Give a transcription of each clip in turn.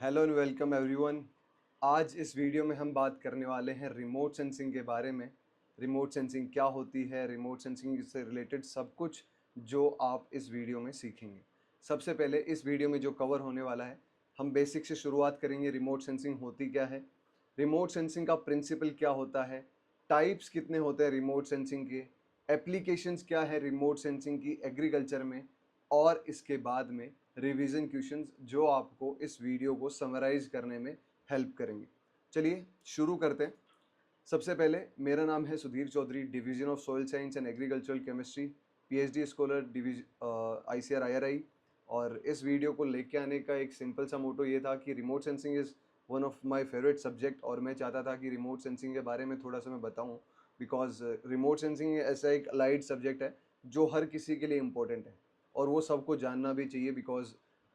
Hello and welcome everyone. आज इस video में हम बात करने वाले हैं रिमोट सेंसिंग के बारे में। रिमोट सेंसिंग क्या होती है, रिमोट सेंसिंग से रिलेटेड सब कुछ जो आप इस वीडियो में सीखेंगे। सबसे पहले इस वीडियो में जो कवर होने वाला है, हम बेसिक से शुरुआत करेंगे। रिमोट सेंसिंग होती क्या है, रिमोट सेंसिंग का प्रिंसिपल क्या होता है, टाइप्स कितने होते हैं रिमोट सेंसिंग के, एप्लीकेशंस क्या है रिमोट सेंसिंग की एग्रीकल्चर में, और इसके बाद में रिवीजन क्वेश्चंस जो आपको इस वीडियो को समराइज करने में हेल्प करेंगे। चलिए शुरू करते हैं। सबसे पहले मेरा नाम है Sudhir Chaudhary, division of soil science and agricultural chemistry, PhD scholar ICR IRI. और इस वीडियो को लेके आने का एक सिंपल सा मोटो ये था कि remote sensing is one of my favourite subject, और मैं चाहता था कि रिमोट सेंसिंग के बारे में थोड़ा सा मैं बताऊं, बिकॉज रिमोट सेंसिंग ऐसा एक लाइट सब्जेक्ट है जो हर किसी के लिए इम्पोर्टेंट है और वो सबको जानना भी चाहिए। बिकॉज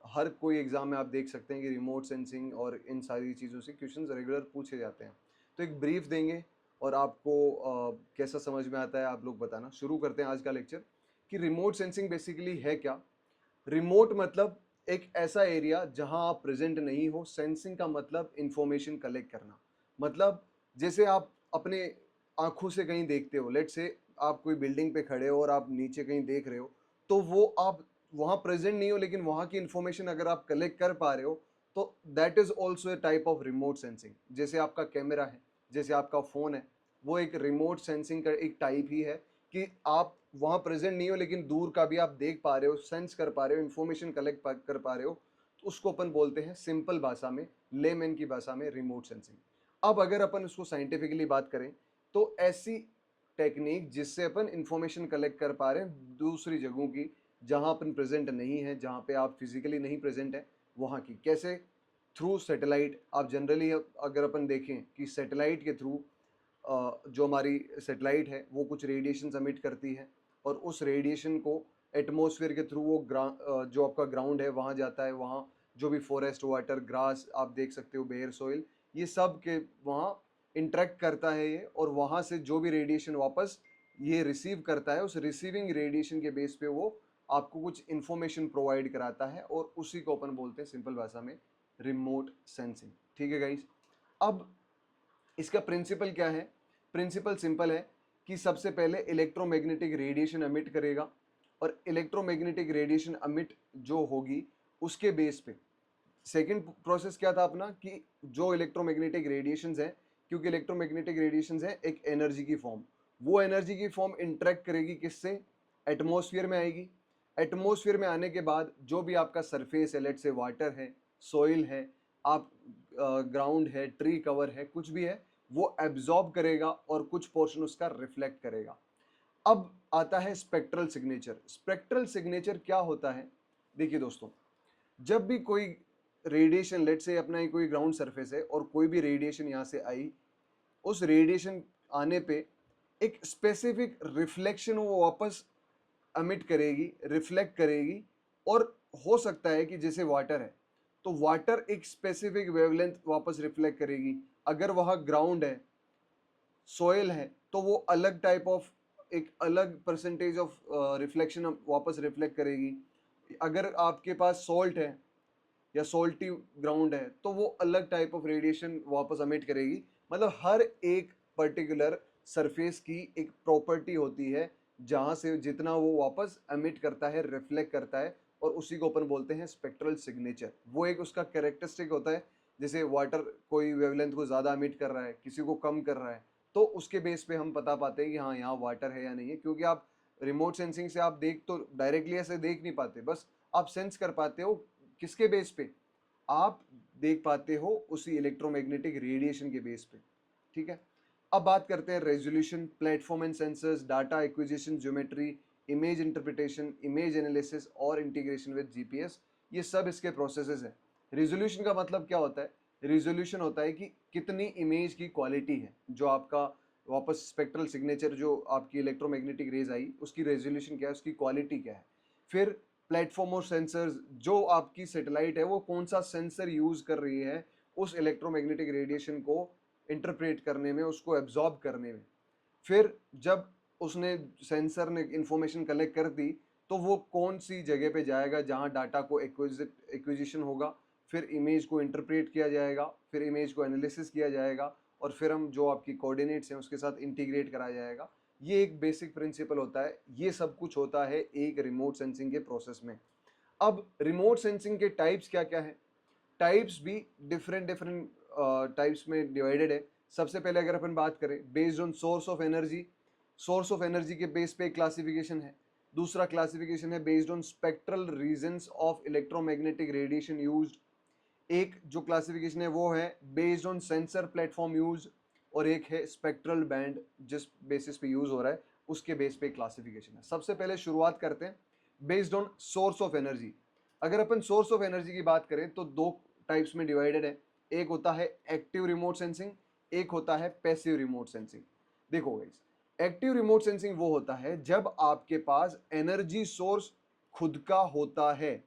हर कोई एग्जाम में आप देख सकते हैं कि रिमोट सेंसिंग और इन सारी चीज़ों से क्वेश्चंस रेगुलर पूछे जाते हैं। तो एक ब्रीफ देंगे और आपको कैसा समझ में आता है आप लोग बताना। शुरू करते हैं आज का लेक्चर कि रिमोट सेंसिंग बेसिकली है क्या। रिमोट मतलब एक ऐसा एरिया जहां आप प्रेजेंट नहीं हो। सेंसिंग का मतलब इंफॉर्मेशन कलेक्ट करना। मतलब जैसे आप अपने आंखों से कहीं देखते हो, लेट से आप कोई बिल्डिंग पे खड़े हो और आप नीचे कहीं देख रहे हो, तो वो आप वहां प्रेजेंट नहीं हो लेकिन वहां की इंफॉर्मेशन अगर आप कलेक्ट कर पा रहे हो तो that is also a type of remote sensing. जैसे आपका कैमरा है, जैसे आपका फोन है, वो एक रिमोट सेंसिंग का एक टाइप ही है कि आप वहां प्रेजेंट नहीं हो लेकिन दूर का भी आप देख पा रहे हो, सेंस कर पा रहे हो, इंफॉर्मेशन कलेक्ट कर पा रहे हो। तो उसको अपन बोलते हैं सिंपल भाषा में, लेमैन की भाषा में, रिमोट सेंसिंग। अब अगर अपन उसको साइंटिफिकली बात करें तो ऐसी टेक्निक जिससे अपन इंफॉर्मेशन कलेक्ट कर पा रहे हैं दूसरी जगहों की, जहां अपन प्रेजेंट नहीं है, जहां पे आप फिजिकली नहीं प्रेजेंट है, वहां की। कैसे? Through satellite. आप जनरली अगर अपन देखें कि सैटेलाइट के थ्रू जो हमारी सैटेलाइट है वो कुछ रेडिएशन अमिट करती है और उस रेडिएशन को एटमॉस्फेयर के थ्रू वो जो आपका ग्राउंड है वहाँ जाता है। वहाँ जो भी फॉरेस्ट, वाटर, ग्रास आप देख सकते हो, बेयर सॉइल, ये सब के वहाँ इंटरेक्ट करता है ये, और वहाँ से जो भी रेडिएशन वापस ये रिसीव करता है, उस रिसीविंग रेडिएशन के बेस पे वो आपको कुछ इंफॉर्मेशन प्रोवाइड कराता है, और उसी को अपन बोलते हैं सिंपल भाषा में रिमोट सेंसिंग। ठीक है गाइस। अब इसका प्रिंसिपल क्या है? प्रिंसिपल सिंपल है कि सबसे पहले इलेक्ट्रोमैग्नेटिक रेडिएशन अमिट करेगा, और इलेक्ट्रोमैग्नेटिक रेडिएशन अमिट जो होगी उसके बेस पे सेकंड प्रोसेस क्या था अपना, कि जो इलेक्ट्रोमैग्नेटिक रेडिएशंस है, क्योंकि इलेक्ट्रोमैग्नेटिक रेडिएशंस है एक एनर्जी की फॉर्म, वो एनर्जी की फॉर्म इंटरेक्ट करेगी किससे? एटमॉस्फेयर में आएगी। एटमॉस्फेयर में आने के बाद जो भी आपका सरफेस है, लेट से वाटर है, सॉइल है, आप ग्राउंड है, ट्री कवर है, कुछ भी है, वो एब्जॉर्ब करेगा और कुछ पोर्शन उसका रिफ्लेक्ट करेगा। अब आता है स्पेक्ट्रल सिग्नेचर। स्पेक्ट्रल सिग्नेचर क्या होता है? देखिए दोस्तों, जब भी कोई रेडिएशन, लेट से अपना ही कोई ग्राउंड सरफेस है और कोई भी रेडिएशन यहाँ से आई, उस रेडिएशन आने पे एक स्पेसिफिक रिफ्लेक्शन वो वापस अमिट करेगी, रिफ्लेक्ट करेगी। और हो सकता है कि जैसे वाटर है तो वाटर एक स्पेसिफिक वेवलेंथ वापस रिफ्लेक्ट करेगी। अगर वहाँ ग्राउंड है, सोयल है, तो वो अलग टाइप ऑफ, एक अलग परसेंटेज ऑफ रिफ्लेक्शन वापस रिफ्लेक्ट करेगी। अगर आपके पास सॉल्ट है या सोल्टी ग्राउंड है तो वो अलग टाइप ऑफ रेडिएशन वापस अमिट करेगी। मतलब हर एक पर्टिकुलर सरफेस की एक प्रॉपर्टी होती है जहां से जितना वो वापस अमिट करता है, रिफ्लेक्ट करता है, और उसी को अपन बोलते हैं स्पेक्ट्रल सिग्नेचर। वो एक उसका कैरेक्टरिस्टिक होता है। जैसे वाटर कोई वेवलेंथ को ज़्यादा अमिट कर रहा है, किसी को कम कर रहा है, तो उसके बेस पे हम बता पाते हैं कि हाँ यहाँ वाटर है या नहीं है। क्योंकि आप रिमोट सेंसिंग से आप देख तो डायरेक्टली ऐसे देख नहीं पाते, बस आप सेंस कर पाते हो। किसके बेस पे? आप देख पाते हो उसी इलेक्ट्रोमैग्नेटिक रेडिएशन के बेस पे। ठीक है। अब बात करते हैं resolution, platform and sensors, data acquisition, geometry, image interpretation, image analysis और इंटीग्रेशन विद जीपीएस। ये सब इसके प्रोसेसेस हैं। रेजोल्यूशन का मतलब क्या होता है? रेजोल्यूशन होता है कि कितनी इमेज की क्वालिटी है, जो आपका वापस स्पेक्ट्रल सिग्नेचर, जो आपकी इलेक्ट्रोमैग्नेटिक रेज आई, उसकी रेजोल्यूशन क्या है, उसकी क्वालिटी क्या है। फिर प्लेटफॉर्म और सेंसर्स, जो आपकी सैटेलाइट है वो कौन सा सेंसर यूज कर रही है उस इलेक्ट्रोमैग्नेटिक रेडिएशन को इंटरप्रेट करने में, उसको एब्जॉर्ब करने में। फिर जब उसने, सेंसर ने इंफॉर्मेशन कलेक्ट कर दी, तो वो कौन सी जगह पे जाएगा जहां डाटा को एक्विजिशन होगा। फिर इमेज को इंटरप्रेट किया जाएगा, फिर इमेज को एनालिसिस किया जाएगा और फिर हम जो आपकी कोऑर्डिनेट्स हैं उसके साथ इंटीग्रेट करा जाएगा। ये एक बेसिक प्रिंसिपल होता है। ये सब कुछ होता है एक रिमोट सेंसिंग के प्रोसेस में। अब रिमोट सेंसिंग के टाइप्स क्या क्या है? टाइप्स भी डिफरेंट डिफरेंट टाइप्स में डिवाइडेड है। सबसे पहले अगर अपन बात करें based on source of energy के बेस पे एक क्लासिफिकेशन है। दूसरा क्लासिफिकेशन है based on spectral regions of electromagnetic radiation used. एक जो क्लासिफिकेशन है वो है based on sensor platform use, और एक है स्पेक्ट्रल बैंड जिस बेसिस पे यूज हो रहा है उसके बेस पे क्लासिफिकेशन है। सबसे पहले शुरुआत करते हैं based on source of energy. अगर अपन सोर्स ऑफ एनर्जी की बात करें तो दो टाइप्स में डिवाइडेड है। एक होता है एक्टिव रिमोट सेंसिंग, एक होता है पैसिव रिमोट सेंसिंग। देखो गाइस, एक्टिव रिमोट सेंसिंग वो होता है जब आपके पास एनर्जी सोर्स खुद का होता है।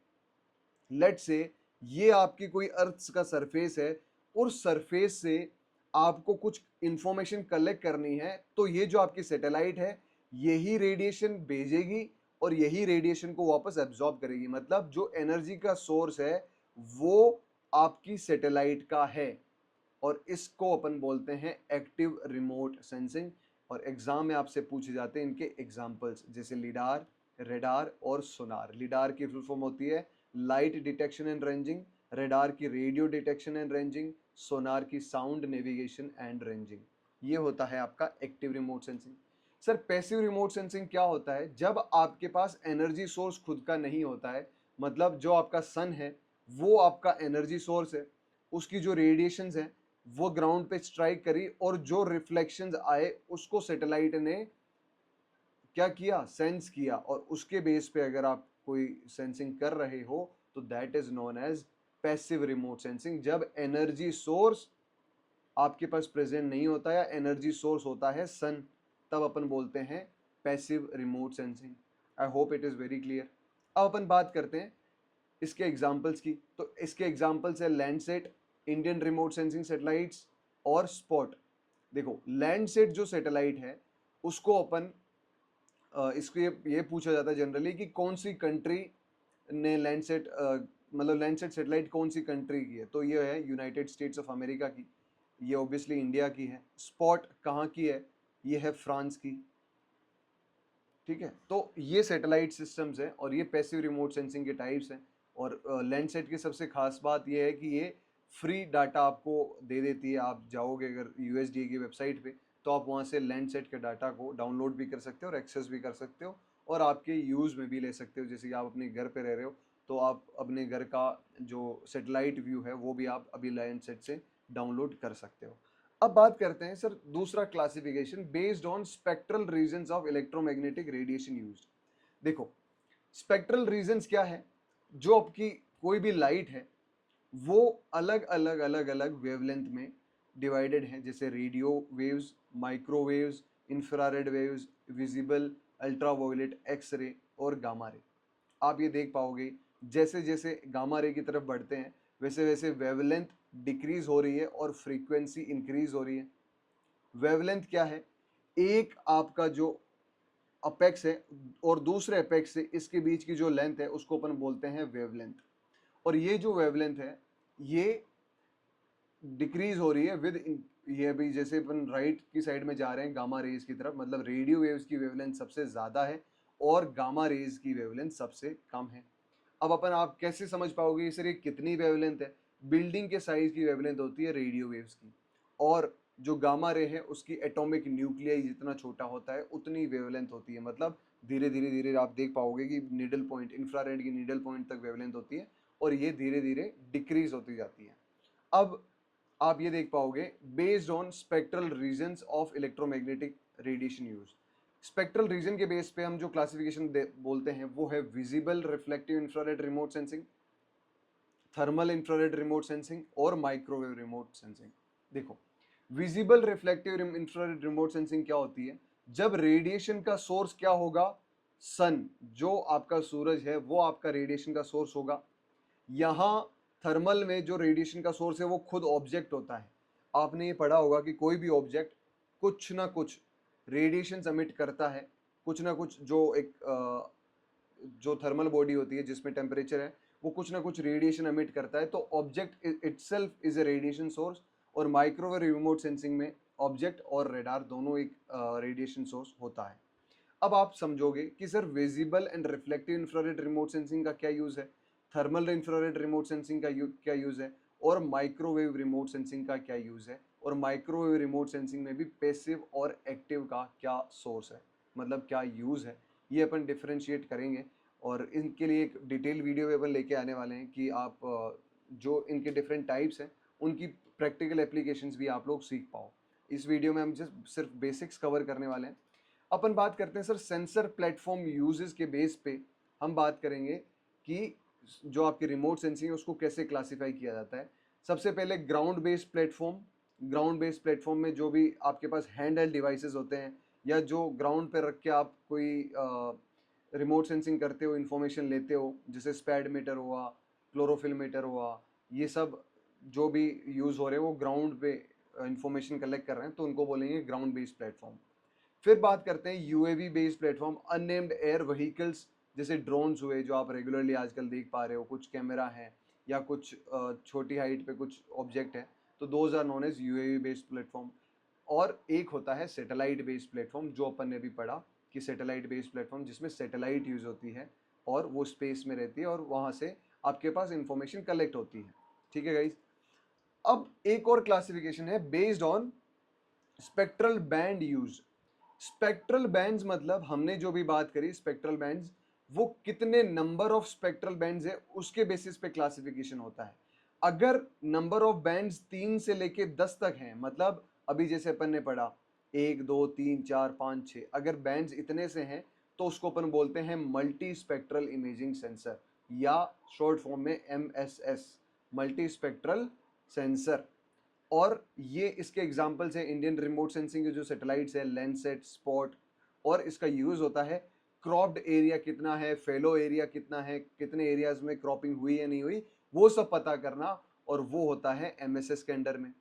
लेट से ये आपकी कोई अर्थ का सरफेस है और सरफेस से आपको कुछ इंफॉर्मेशन कलेक्ट करनी है, तो ये जो आपकी सैटेलाइट है यही रेडिएशन भेजेगी और यही रेडिएशन को वापस एब्जॉर्ब करेगी। मतलब जो एनर्जी का सोर्स है वो आपकी सैटेलाइट का है, और इसको अपन बोलते हैं एक्टिव रिमोट सेंसिंग। और एग्जाम में आपसे पूछे जाते हैं इनके एग्जांपल्स, जैसे लिडार, रेडार और सोनार। लिडार की फुल फॉर्म होती है light detection and ranging, radar की रेडियो डिटेक्शन एंड रेंजिंग, सोनार की साउंड नेविगेशन एंड रेंजिंग। ये होता है आपका active remote sensing. Sir passive remote sensing क्या होता है? जब आपके पास एनर्जी सोर्स खुद का नहीं होता है, मतलब जो आपका सन है वो आपका एनर्जी सोर्स है, उसकी जो रेडिएशंस है वो ग्राउंड पे स्ट्राइक करी और जो रिफ्लेक्शंस आए उसको सैटेलाइट ने क्या किया? सेंस किया, और उसके बेस पे अगर आप कोई सेंसिंग कर रहे हो तो that is known as passive remote sensing. जब एनर्जी सोर्स आपके पास प्रेजेंट नहीं होता या एनर्जी सोर्स होता है सन, तब अपन बोलते हैं passive remote sensing. I hope it is very clear. अब अपन बात करते हैं इसके एग्जाम्पल्स की। तो इसके एग्जाम्पल्स है Landsat, Indian remote sensing satellites और स्पॉट। देखो लैंडसेट जो सैटेलाइट है उसको अपन इसको ये पूछा जाता है जनरली कि कौन सी कंट्री ने लैंडसेट मतलब लैंडसेट सैटेलाइट कौन सी कंट्री की है, तो ये है यूनाइटेड स्टेट्स ऑफ अमेरिका की। ये ऑब्वियसली इंडिया की है। स्पॉट कहाँ की है? ये है फ्रांस की। ठीक है, तो ये सैटेलाइट सिस्टम्स हैं और ये पैसिव रिमोट सेंसिंग के टाइप्स हैं। और लैंडसेट की सबसे खास बात ये है कि ये फ्री डाटा आपको दे देती है। आप जाओगे अगर यूएसडीए की वेबसाइट पे तो आप वहाँ से लैंडसेट के डाटा को डाउनलोड भी कर सकते हो और एक्सेस भी कर सकते हो और आपके यूज़ में भी ले सकते हो। जैसे कि आप अपने घर पे रह रहे हो तो आप अपने घर का जो सैटेलाइट व्यू है वो भी आप अभी लैंडसेट से डाउनलोड कर सकते हो। अब बात करते हैं सर दूसरा classification based on spectral regions of electromagnetic radiation used. देखो स्पेक्ट्रल रीजंस क्या है? जो आपकी कोई भी लाइट है वो अलग अलग वेवलेंथ में डिवाइडेड है, जैसे radio waves, microwaves, infrared waves, visible, ultraviolet, X ray और गामा रे। आप ये देख पाओगे जैसे जैसे गामा रे की तरफ बढ़ते हैं वैसे वैसे वेवलेंथ डिक्रीज हो रही है और फ्रीक्वेंसी इंक्रीज हो रही है। वेवलेंथ क्या है? एक आपका जो अपेक्स है और दूसरे अपेक्स से इसके बीच की जो लेंथ है उसको अपन बोलते हैं वेवलेंथ। और ये जो वेवलेंथ है ये डिक्रीज हो रही है विद, ये अभी जैसे अपन राइट की साइड में जा रहे हैं गामा रेज की तरफ, मतलब रेडियो वेव्स की वेवलेंथ सबसे ज़्यादा है और गामा रेज की वेवलेंथ सबसे कम है। अब अपन आप कैसे समझ पाओगे सर ये कितनी वेवलेंथ है? बिल्डिंग के साइज की वेवलेंथ होती है रेडियो वेव्स की, और जो गामा रे है उसकी एटॉमिक न्यूक्लियाई जितना छोटा होता है उतनी वेवलेंथ होती है। मतलब धीरे धीरे धीरे आप देख पाओगे कि नीडल पॉइंट, इंफ्रारेड की नीडल पॉइंट तक वेवलेंथ होती है और ये धीरे धीरे डिक्रीज होती जाती है। अब आप ये देख पाओगे based on spectral regions of electromagnetic radiation use. Spectral region के बेस पे हम जो क्लासिफिकेशन बोलते हैं वो है visible reflective infrared remote sensing, thermal infrared remote sensing और माइक्रोवेव रिमोट सेंसिंग। देखो visible reflective infrared remote sensing क्या होती है? जब रेडिएशन का सोर्स क्या होगा? सन, जो आपका सूरज है वो आपका रेडिएशन का सोर्स होगा। यहाँ थर्मल में जो रेडिएशन का सोर्स है वो खुद ऑब्जेक्ट होता है। आपने ये पढ़ा होगा कि कोई भी ऑब्जेक्ट कुछ ना कुछ रेडिएशन एमिट करता है, कुछ ना कुछ जो एक जो थर्मल बॉडी होती है जिसमें टेम्परेचर है वो कुछ ना कुछ रेडिएशन एमिट करता है, तो object itself is a radiation source. और माइक्रोवेव रिमोट सेंसिंग में ऑब्जेक्ट और रेडार दोनों एक रेडिएशन सोर्स होता है। अब आप समझोगे कि sir visible and reflective infrared remote sensing का क्या यूज है, थर्मल इंफ्रारेड रिमोट सेंसिंग का क्या यूज है, और माइक्रोवेव रिमोट सेंसिंग का क्या यूज है, और माइक्रोवेव रिमोट सेंसिंग में भी पैसिव और एक्टिव का क्या सोर्स है, मतलब क्या यूज है, ये अपन डिफरेंशिएट करेंगे। और इनके लिए एक डिटेल वीडियो भी अपन लेके आने वाले हैं कि आप जो इनके डिफरेंट टाइप्स हैं उनकी प्रैक्टिकल एप्लीकेशंस भी आप लोग सीख पाओ। इस वीडियो में हम जस्ट सिर्फ बेसिक्स कवर करने वाले हैं। अपन बात करते हैं सर सेंसर प्लेटफॉर्म यूजेस के बेस पे, हम बात करेंगे कि जो आपकी रिमोट सेंसिंग है उसको कैसे क्लासिफाई किया जाता है। सबसे पहले ground based platform. Ground based platform में जो भी आपके पास हैंड हेल्ड डिवाइसेस होते हैं या जो ग्राउंड पे रख के आप कोई रिमोट सेंसिंग करते हो, इंफॉर्मेशन लेते हो, जैसे स्पैडमीटर हुआ, क्लोरोफिलमीटर हुआ, ये सब जो भी यूज़ हो रहे हैं वो ग्राउंड पे इंफॉर्मेशन कलेक्ट कर रहे हैं, तो उनको बोलेंगे ग्राउंड बेस्ड प्लेटफॉर्म। फिर बात करते हैं UAV based platform, unnamed air vehicles, जैसे ड्रोन्स हुए जो आप रेगुलरली आजकल देख पा रहे हो, कुछ कैमरा है या कुछ छोटी हाइट पे कुछ ऑब्जेक्ट है, तो those are known as UAV based platform. और एक होता है सैटेलाइट बेस्ड प्लेटफॉर्म, जो अपन ने भी पढ़ा कि सैटेलाइट बेस्ड प्लेटफॉर्म जिसमें सैटेलाइट यूज होती है और वो स्पेस में रहती है और वहाँ से आपके पास इंफॉर्मेशन कलेक्ट होती है। ठीक है गाइज। अब एक और क्लासिफिकेशन है based on spectral band use. Spectral bands मतलब हमने जो भी बात करी स्पेक्ट्रल बैंड्स, वो कितने नंबर ऑफ स्पेक्ट्रल बैंड्स है उसके बेसिस पे क्लासिफिकेशन होता है। अगर नंबर ऑफ बैंड्स 3 से लेके 10 तक हैं, मतलब अभी जैसे अपन ने पढ़ा 1 2 3 4 5 6, अगर बैंड्स इतने से हैं तो उसको अपन बोलते हैं मल्टी स्पेक्ट्रल इमेजिंग सेंसर, या शॉर्ट फॉर्म में MSS, मल्टी स्पेक्ट्रल सेंसर। और ये इसके एग्जाम्पल्स हैं इंडियन रिमोट सेंसिंग के जो सैटेलाइट्स है, लैंडसेट, स्पॉट। और इसका यूज होता है क्रॉप्ड एरिया कितना है, फेलो एरिया कितना है, कितने एरियाज में क्रॉपिंग हुई या नहीं हुई, वो सब पता करना, और वो होता है MSS के अंडर में।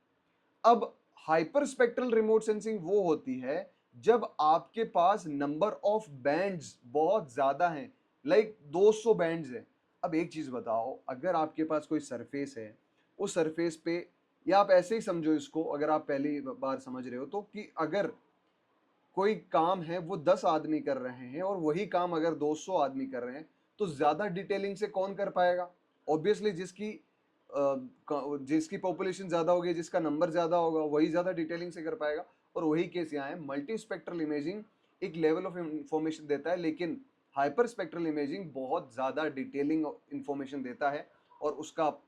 अब हाइपर स्पेक्ट्रल रिमोट सेंसिंग वो होती है जब आपके पास नंबर ऑफ बैंड्स बहुत ज्यादा हैं, लाइक 200 बैंड्स हैं। अब एक चीज बताओ, अगर आपके पास कोई सरफेस है, उस सरफेस पे, या आप ऐसे ही समझो इसको, अगर आप पहली बार समझ रहे हो तो, कि अगर कोई काम है वो 10 आदमी कर रहे हैं और वही काम अगर 200 आदमी कर रहे हैं, तो ज्यादा डिटेलिंग से कौन कर पाएगा? ऑब्वियसली जिसकी पॉपुलेशन ज्यादा होगी, जिसका नंबर ज्यादा होगा, वही ज्यादा डिटेलिंग से कर पाएगा। और वही केस यहाँ है। मल्टी स्पेक्ट्रल इमेजिंग एक लेवल ऑफ इंफॉर्मेशन देता है, लेकिन हाइपर स्पेक्ट्रल इमेजिंग बहुत ज्यादा डिटेलिंग इंफॉर्मेशन देता है। और उसका आप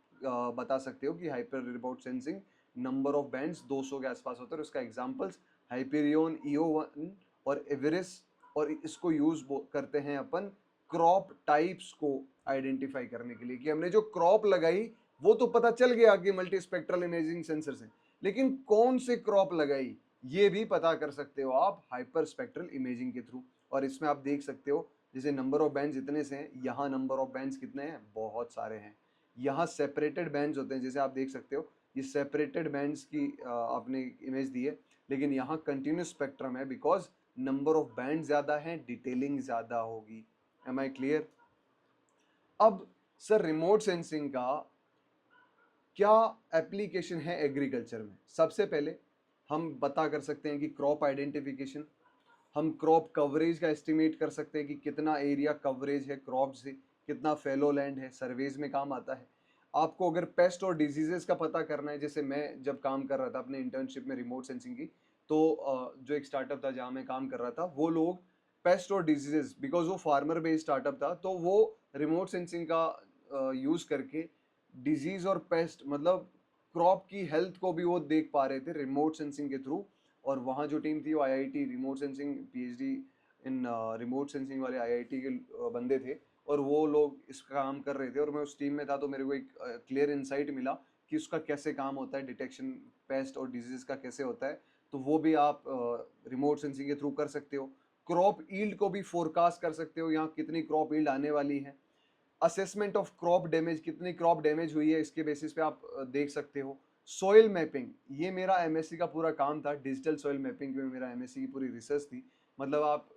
बता सकते हो कि hyper remote sensing number of bands 200 के आसपास होता है। उसका एग्जांपल्स हाइपेरियन, EO1 और एवरेस्ट। और इसको यूज करते हैं अपन क्रॉप टाइप्स को आइडेंटिफाई करने के लिए, कि हमने जो क्रॉप लगाई वो तो पता चल गया कि मल्टी स्पेक्ट्रल इमेजिंग सेंसर से, लेकिन कौन से क्रॉप लगाई ये भी पता कर सकते हो आप हाइपर स्पेक्ट्रल इमेजिंग के थ्रू। और इसमें आप देख सकते हो जैसे नंबर ऑफ बैंड्स इतने से हैं, यहाँ नंबर ऑफ बैंड्स कितने हैं, बहुत सारे हैं। यहाँ सेपरेटेड बैंड्स होते हैं, जैसे आप देख सकते हो ये सेपरेटेड बैंड्स की आपने इमेज दी है, लेकिन यहाँ कंटिन्यूस स्पेक्ट्रम है, बिकॉज नंबर ऑफ बैंड ज्यादा है, डिटेलिंग ज्यादा होगी। Am I clear? अब सर रिमोट सेंसिंग का क्या एप्लीकेशन है एग्रीकल्चर में? सबसे पहले हम बता कर सकते हैं कि क्रॉप आइडेंटिफिकेशन, हम क्रॉप कवरेज का एस्टिमेट कर सकते हैं कि कितना एरिया कवरेज है क्रॉप से, कितना फेलो लैंड है, सर्वेज में काम आता है। आपको अगर पेस्ट और डिजीजेस का पता करना है, जैसे मैं जब काम कर रहा था अपने इंटर्नशिप में रिमोट सेंसिंग की, तो जो एक स्टार्टअप था जहाँ मैं काम कर रहा था, वो लोग पेस्ट और डिजीजेस, बिकॉज वो फार्मर बेस्ड स्टार्टअप था, तो वो रिमोट सेंसिंग का यूज करके डिजीज और पेस्ट, मतलब क्रॉप की हेल्थ को भी वो देख पा रहे थे रिमोट सेंसिंग के थ्रू। और वहाँ जो टीम थी वो IIT रिमोट सेंसिंग PhD इन रिमोट सेंसिंग वाले IIT के बंदे थे, और वो लोग इस काम कर रहे थे, और मैं उस टीम में था। तो मेरे को एक क्लियर इंसाइट मिला कि उसका कैसे काम होता है, डिटेक्शन पेस्ट और डिजीज का कैसे होता है। तो वो भी आप रिमोट सेंसिंग के थ्रू कर सकते हो। क्रॉप ईल्ड को भी फोरकास्ट कर सकते हो, यहाँ कितनी क्रॉप ईल्ड आने वाली है। असेसमेंट ऑफ क्रॉप डैमेज, कितनी क्रॉप डैमेज हुई है इसके बेसिस पे आप देख सकते हो। सॉइल मैपिंग, ये मेरा MSc का पूरा काम था, डिजिटल सॉइल मैपिंग में मेरा MSc की पूरी रिसर्च थी। मतलब आप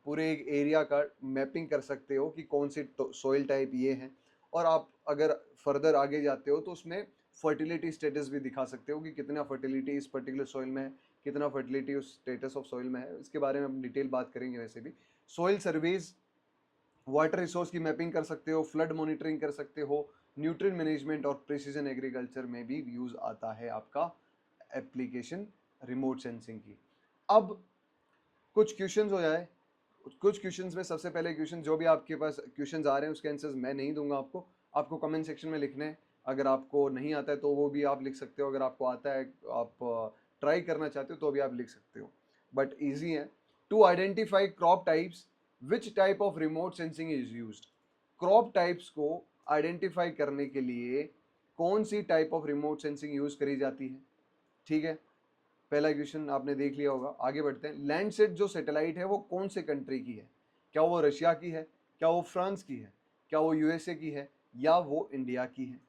पूरे एक एरिया का मैपिंग कर सकते हो कि कौन सी सॉइल टाइप ये है, और आप अगर फर्दर आगे जाते हो तो उसमें फर्टिलिटी स्टेटस भी दिखा सकते हो कि कितना फर्टिलिटी इस पर्टिकुलर सॉइल में है, कितना फर्टिलिटी उस स्टेटस ऑफ सॉइल में है। इसके बारे में हम डिटेल बात करेंगे वैसे भी। सॉइल सर्वेज, वाटर रिसोर्स की मैपिंग कर सकते हो, फ्लड मॉनिटरिंग कर सकते हो, न्यूट्रिएंट मैनेजमेंट और प्रिसीजन एग्रीकल्चर में भी यूज आता है आपका एप्लीकेशन रिमोट सेंसिंग की। अब कुछ क्वेश्चंस हो जाए, कुछ क्वेश्चंस में सबसे पहले क्वेश्चन जो भी आपके पास क्वेश्चंस आ रहे हैं उसके आंसर्स मैं नहीं दूंगा आपको, आपको कमेंट सेक्शन में लिखने हैं। अगर आपको नहीं आता है तो वो भी आप लिख सकते हो, अगर आपको आता है आप ट्राई करना चाहते हो तो भी आप लिख सकते हो, बट ईजी है। To identify crop types, which type of remote sensing is used. Crop types को आइडेंटिफाई करने के लिए कौन सी type of remote sensing use करी जाती है, ठीक है। पहला क्वेश्चन आपने देख लिया होगा। आगे बढ़ते हैं। लैंडसेट जो सैटेलाइट है वो कौन से कंट्री की है, क्या वो रशिया की है, क्या वो फ्रांस की है, क्या वो यूएसए की है, या वो इंडिया की है।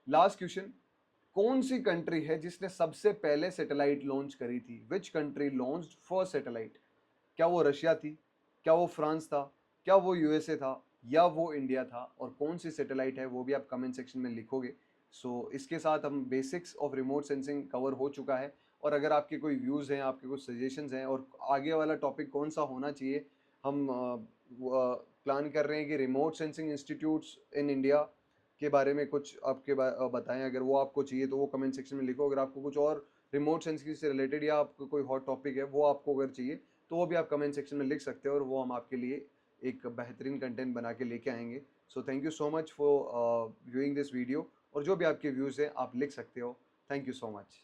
लास्ट क्वेश्चन, कौन सी कंट्री है जिसने सबसे पहले सैटेलाइट लॉन्च करी थी, which country launched first satellite. क्या वो रशिया थी, क्या वो फ्रांस था, क्या वो यूएसए था, या वो इंडिया था, और कौन सी सैटेलाइट है वो भी आप कमेंट सेक्शन में लिखोगे। सो इसके साथ हम basics of remote sensing cover हो चुका है। और अगर आपके कोई व्यूज़ हैं, आपके कुछ सजेशंस हैं और आगे वाला टॉपिक कौन सा होना चाहिए, हम प्लान कर रहे हैं कि remote sensing institutes in India के बारे में कुछ आपके बताएं। अगर वो आपको चाहिए तो वो कमेंट सेक्शन में लिखो। अगर आपको कुछ और रिमोट सेंसिंग से रिलेटेड या आपको कोई हॉट टॉपिक है वो आपको अगर चाहिए तो वो भी आप कमेंट सेक्शन में लिख सकते हो और वो हम आपके लिए एक बेहतरीन कंटेंट बना के लेके आएंगे। So thank you so much for viewing this video, और जो भी आपके व्यूज़ हैं आप लिख सकते हो। Thank you so much.